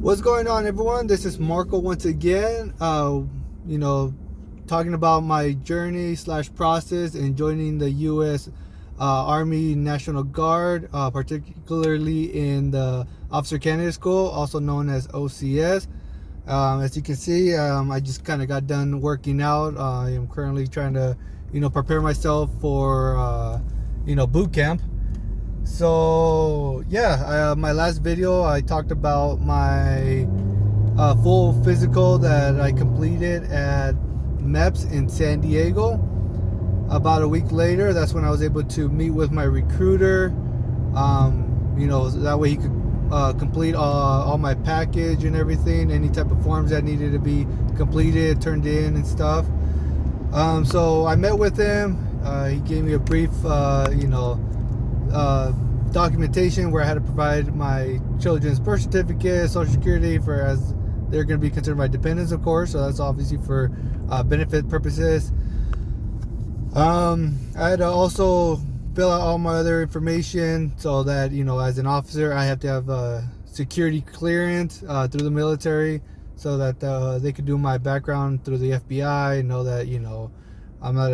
What's going on, everyone? This is Marco once again. Talking about my journey / process in joining the U.S. Army National Guard, particularly in the Officer Candidate School, also known as OCS. As you can see, I just kind of got done working out. I am currently trying to, prepare myself for, boot camp. So yeah, my last video I talked about my full physical that I completed at MEPS in San Diego. About a week later, that's when I was able to meet with my recruiter. That way he could complete all my package and everything, any type of forms that needed to be completed, turned in and stuff. So I met with him. He gave me a brief, documentation where I had to provide my children's birth certificate, social security, for as they're going to be considered my dependents, of course. So that's obviously for benefit purposes. I had to also fill out all my other information so that, as an officer, I have to have a security clearance through the military so that they could do my background through the FBI, know that, I'm not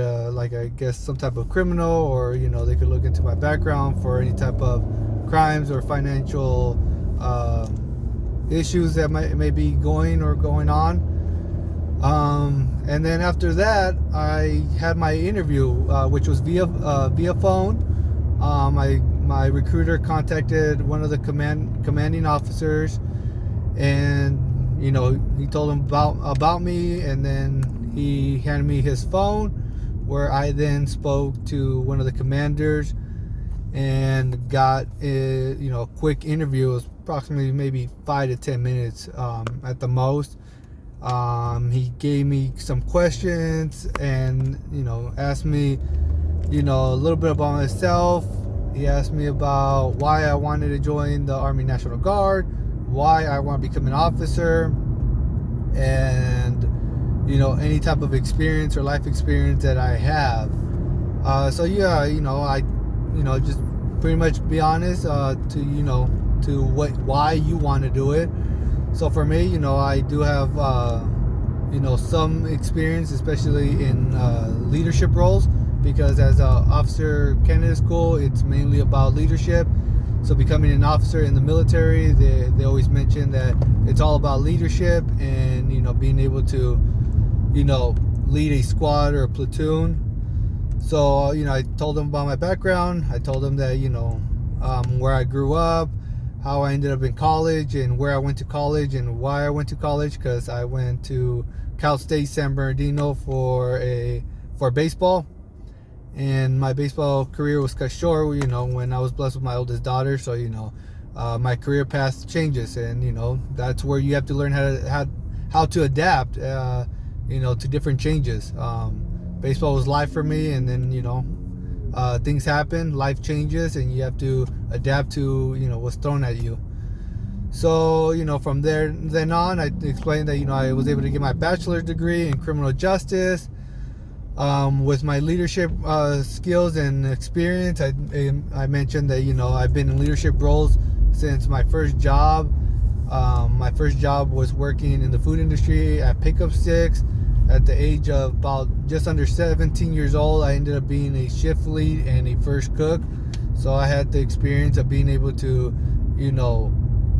some type of criminal, or they could look into my background for any type of crimes or financial issues that may be going on. And then after that, I had my interview, which was via phone. My recruiter contacted one of the commanding officers, and he told him about me, and then he handed me his phone, where I then spoke to one of the commanders and got a quick interview. It was approximately maybe 5 to 10 minutes at the most. He gave me some questions and asked me a little bit about myself. He asked me about why I wanted to join the Army National Guard, why I want to become an officer, and any type of experience or life experience that I have. I just pretty much be honest to why you want to do it. So for me, I do have some experience, especially in leadership roles, because as an officer candidate school, it's mainly about leadership. So becoming an officer in the military, they always mention that it's all about leadership and being able to lead a squad or a platoon. So I told them about my background. I told them that where I grew up, how I ended up in college, and where I went to college and why I went to college, because I went to Cal State San Bernardino for baseball, and my baseball career was cut short when I was blessed with my oldest daughter. So my career path changes, and that's where you have to learn how to adapt to different changes. Baseball was life for me, and then things happen, life changes, and you have to adapt to what's thrown at you. So from then on, I explained that I was able to get my bachelor's degree in criminal justice. With my leadership skills and experience, I mentioned that I've been in leadership roles since my first job. My first job was working in the food industry at Pickup Sticks. At the age of about just under 17 years old, I ended up being a shift lead and a first cook. So I had the experience of being able to,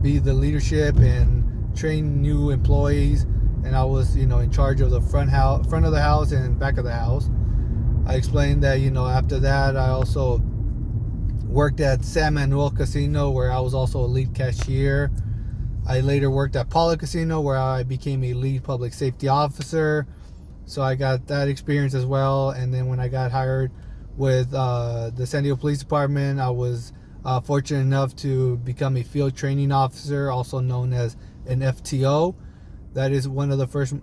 be the leadership and train new employees. And I was, in charge of the front of the house and back of the house. I explained that, after that, I also worked at San Manuel Casino, where I was also a lead cashier. I later worked at Paula Casino, where I became a lead public safety officer. So I got that experience as well. And then when I got hired with the San Diego Police Department, I was fortunate enough to become a field training officer, also known as an FTO. That is one of the first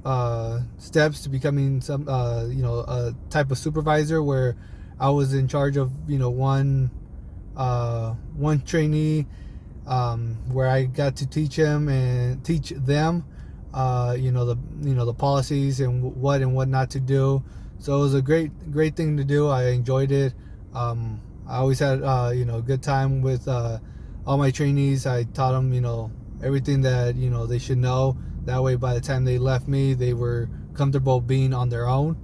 steps to becoming a type of supervisor, where I was in charge of one trainee, where I got to teach them the policies and what not to do. So it was a great thing to do. I enjoyed it. I always had a good time with all my trainees. I taught them everything that they should know. That way, by the time they left me, they were comfortable being on their own.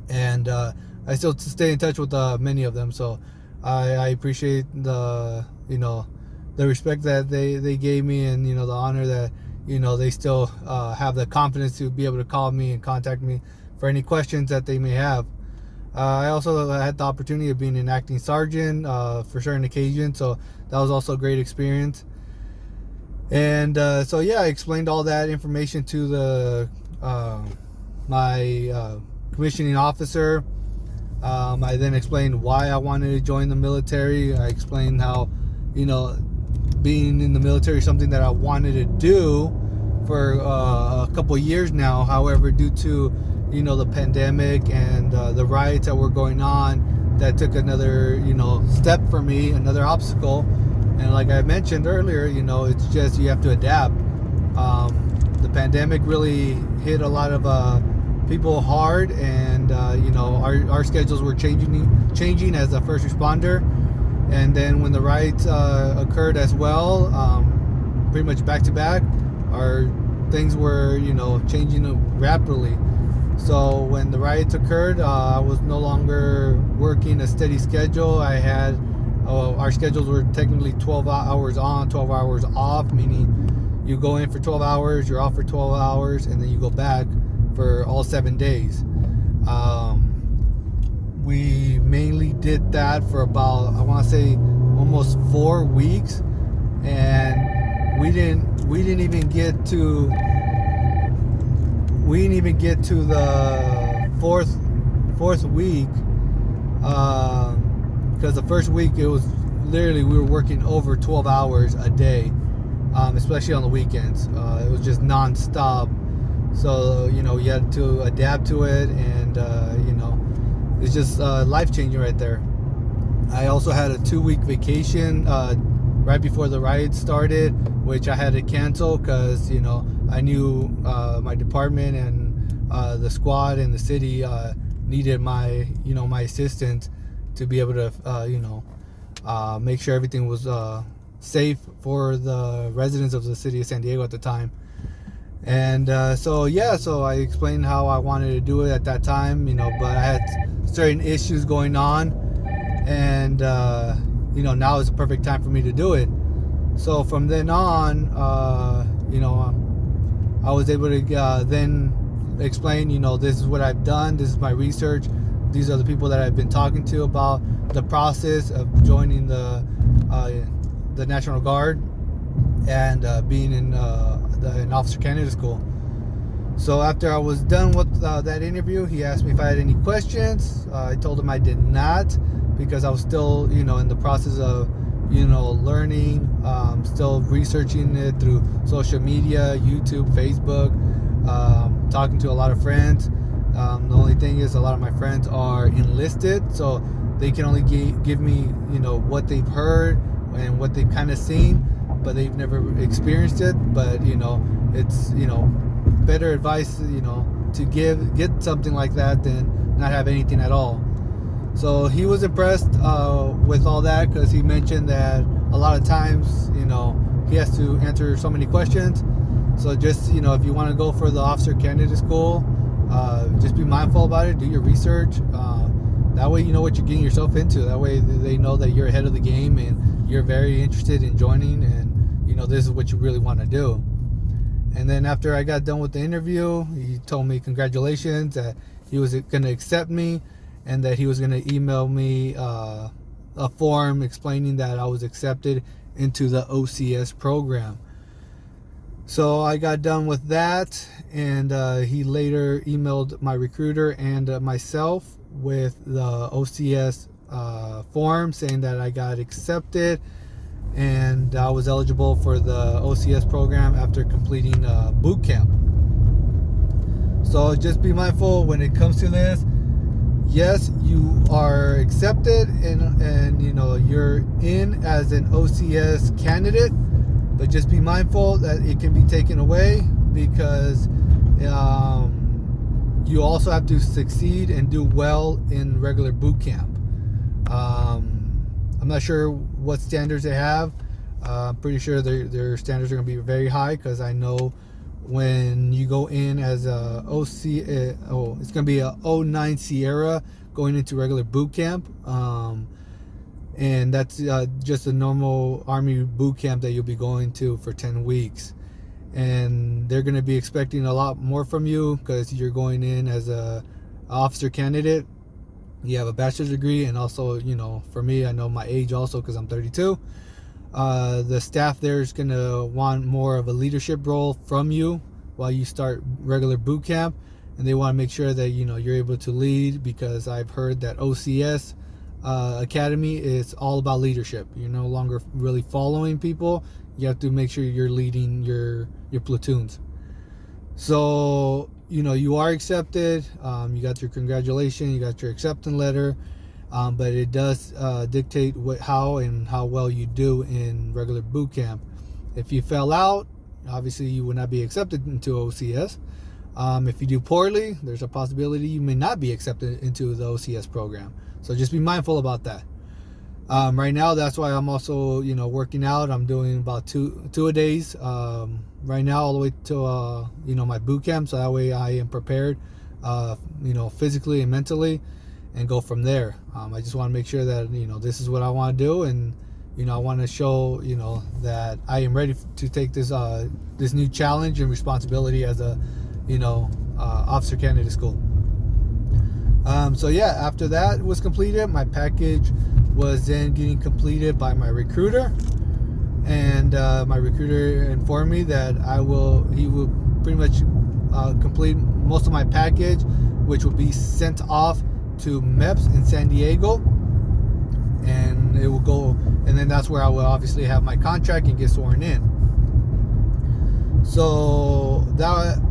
And I still stay in touch with many of them. So I appreciate the the respect that they gave me, and the honor that they still have the confidence to be able to call me and contact me for any questions that they may have. I also had the opportunity of being an acting sergeant for certain occasions, so that was also a great experience. And so yeah, I explained all that information to the my commissioning officer. I then explained why I wanted to join the military. I explained how being in the military is something that I wanted to do for a couple of years now. However, due to the pandemic and the riots that were going on, that took another step for me, another obstacle. And like I mentioned earlier, it's just you have to adapt. The pandemic really hit a lot of people hard, and our schedules were changing as a first responder. And then when the riots occurred as well, pretty much back to back, our things were changing rapidly. So when the riots occurred, I was no longer working a steady schedule. I had our schedules were technically 12 hours on, 12 hours off, meaning you go in for 12 hours, you're off for 12 hours, and then you go back for all 7 days. We mainly did that for about, I want to say, almost 4 weeks, and we didn't even get to the fourth week, because the first week it was literally we were working over 12 hours a day, especially on the weekends. It was just non-stop. So you had to adapt to it, and it's just life-changing right there. I also had a 2-week vacation right before the riots started, which I had to cancel because I knew my department and the squad and the city needed my my assistance to be able to make sure everything was safe for the residents of the city of San Diego at the time. And so I explained how I wanted to do it at that time, but I had certain issues going on, and now is the perfect time for me to do it. So from then on, I was able to then explain, this is what I've done, this is my research, these are the people that I've been talking to about the process of joining the National Guard and being in Officer Candidate School. So after I was done with that interview, he asked me if I had any questions. I told him I did not, because I was still in the process of learning, still researching it through social media, YouTube, Facebook, talking to a lot of friends. The only thing is, a lot of my friends are enlisted, so they can only give me what they've heard and what they've kind of seen, but they've never experienced it. But it's better advice to get something like that than not have anything at all. So he was impressed with all that, because he mentioned that a lot of times he has to answer so many questions. So just if you want to go for the Officer Candidate School, just be mindful about it, do your research. That way you know what you're getting yourself into. That way they know that you're ahead of the game and you're very interested in joining, and this is what you really want to do. And then after I got done with the interview, he told me congratulations, that he was going to accept me, and that he was going to email me a form explaining that I was accepted into the OCS program. So I got done with that, and he later emailed my recruiter and myself with the OCS form saying that I got accepted and I was eligible for the OCS program after completing boot camp. So just be mindful when it comes to this. Yes, you are accepted, and you're in as an OCS candidate, but just be mindful that it can be taken away, because you also have to succeed and do well in regular boot camp. I'm not sure what standards they have. I'm pretty sure their standards are going to be very high, because I know when you go in as a it's going to be a 09 Sierra going into regular boot camp. And that's just a normal Army boot camp that you'll be going to for 10 weeks. And they're going to be expecting a lot more from you, because you're going in as a officer candidate. You have a bachelor's degree, and also, for me, I know my age also, because I'm 32. The staff there is going to want more of a leadership role from you while you start regular boot camp, and they want to make sure that you're able to lead, because I've heard that OCS Academy is all about leadership. You're no longer really following people. You have to make sure you're leading your platoons. So you are accepted. You got your congratulations, you got your acceptance letter, but it does dictate how well you do in regular boot camp. If you fell out, obviously you would not be accepted into OCS. If you do poorly, there's a possibility you may not be accepted into the OCS program. So just be mindful about that. Right now, that's why I'm also, working out. I'm doing about two a days right now, all the way to my boot camp. So that way I am prepared, physically and mentally, and go from there. I just want to make sure that this is what I want to do, and I want to show that I am ready to take this new challenge and responsibility as a officer candidate school. So yeah, after that was completed, my package was then getting completed by my recruiter, and my recruiter informed me that he will pretty much complete most of my package, which will be sent off to MEPS in San Diego, and it will go, and then that's where I will obviously have my contract and get sworn in. So that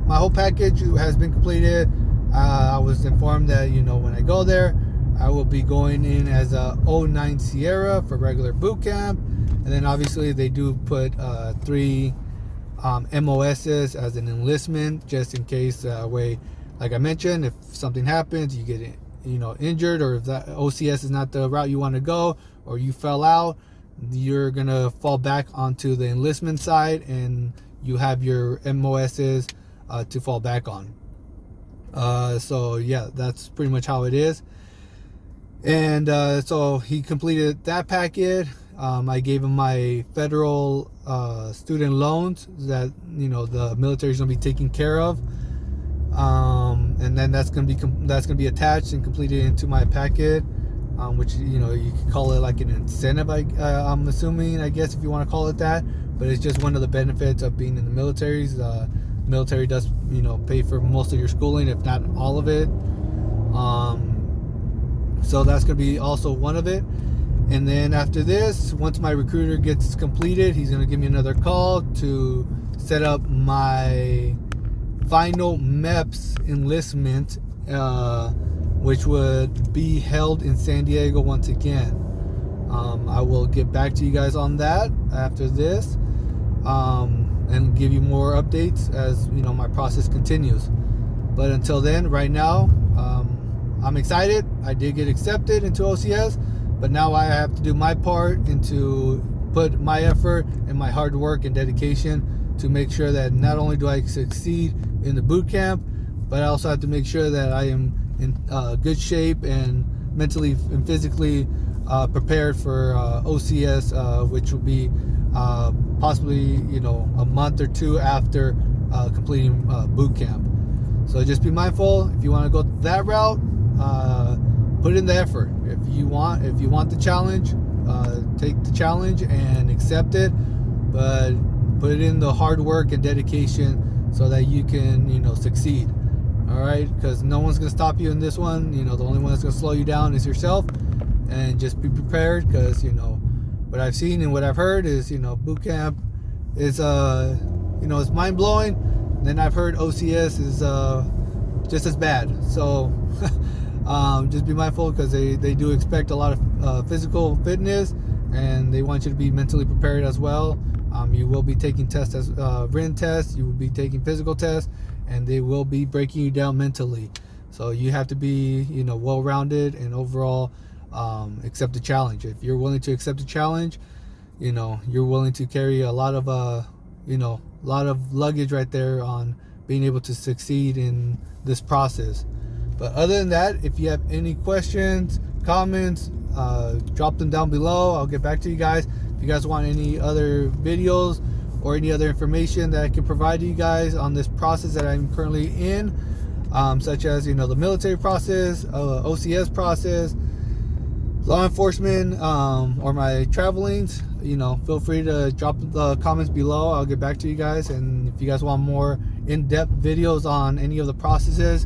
my whole package has been completed. I was informed that when I go there, I will be going in as a 09 Sierra for regular boot camp, and then obviously they do put 3 MOSs as an enlistment, just in case. Way, like I mentioned, if something happens, you get injured, or if that OCS is not the route you want to go, or you fell out, you're gonna fall back onto the enlistment side, and you have your MOSs to fall back on. So yeah, that's pretty much how it is. And so he completed that packet. I gave him my federal student loans that the military is going to be taking care of, and then that's going to be attached and completed into my packet, which you could call it like an incentive. I'm assuming, I guess, if you want to call it that, but it's just one of the benefits of being in the military. Military does pay for most of your schooling, if not all of it. So that's going to be also one of it. And then after this, once my recruiter gets completed, he's going to give me another call to set up my final MEPS enlistment, which would be held in San Diego once again. I will get back to you guys on that after this, and give you more updates as my process continues. But until then, right now, I'm excited. I did get accepted into OCS, but now I have to do my part and to put my effort and my hard work and dedication to make sure that not only do I succeed in the boot camp, but I also have to make sure that I am in good shape and mentally and physically prepared for OCS, which will be possibly a month or two after completing boot camp. So just be mindful. If you want to go that route, put in the effort. If you want the challenge, take the challenge and accept it, but put in the hard work and dedication so that you can succeed. All right, because no one's gonna stop you in this one. The only one that's gonna slow you down is yourself. And just be prepared, because what I've seen and what I've heard is boot camp is it's mind blowing. Then I've heard OCS is just as bad. So just be mindful, because they do expect a lot of physical fitness, and they want you to be mentally prepared as well. You will be taking tests as written tests. You will be taking physical tests, and they will be breaking you down mentally. So you have to be well-rounded and overall accept the challenge. If you're willing to accept the challenge, you know, you're willing to carry a lot of you know, a lot of luggage right there on being able to succeed in this process. But other than that, if you have any questions, comments, drop them down below. I'll get back to you guys. If you guys want any other videos or any other information that I can provide to you guys on this process that I'm currently in, such as, you know, the military process, OCS process, law enforcement, or my travelings, you know, feel free to drop the comments below. I'll get back to you guys. And if you guys want more in-depth videos on any of the processes,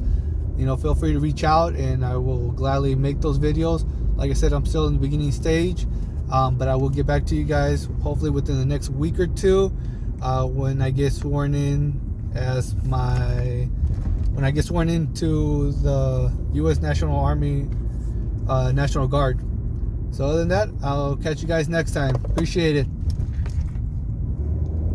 you know, feel free to reach out and I will gladly make those videos. Like I said, I'm still in the beginning stage, but I will get back to you guys hopefully within the next week or two, when I get sworn in as when I get sworn into the U.S. National Army, National Guard. So other than that, I'll catch you guys next time. Appreciate it.